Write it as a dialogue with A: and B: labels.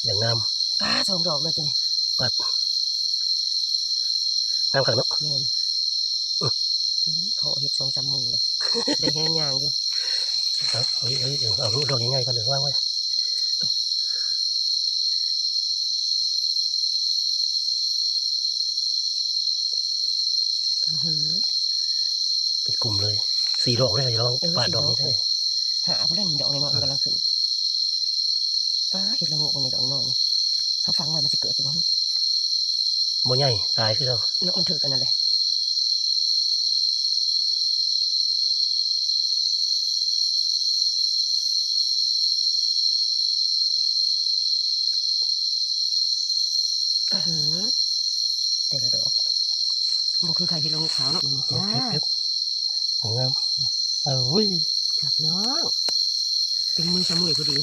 A: อย่างงาม
B: สองดอกเลยจ้ะนี่
A: ปัดงามขังเนาะ
B: แม่นเขาเห็ด2-3 มื้อเลย ได้แห้งยางอยู่
A: ครับเดี๋ยวเอาลูกดอกง่ายๆก่อนเดี๋ยวว่างไว้เป็นกลุ่มเลย4 ดอกเลยอย่าลองปาดดอกนี้ได้
B: หาผู้เล่นดอกน้อยๆกำลังขึ้นเห็ดละโงกในดอกน้อยนี่ถ้าฟังไว้มันจะเกิดอยู่มั้ง
A: โมใหญ่ตายคือเรา
B: เนาะมันถือกันนั่นแหละแต่ละดอกบอกคือใครเห็ดละโงกขาวเนาะจ้า
A: ของงามอุ้ย
B: ครับน้องเป็นมือสมุยพอดี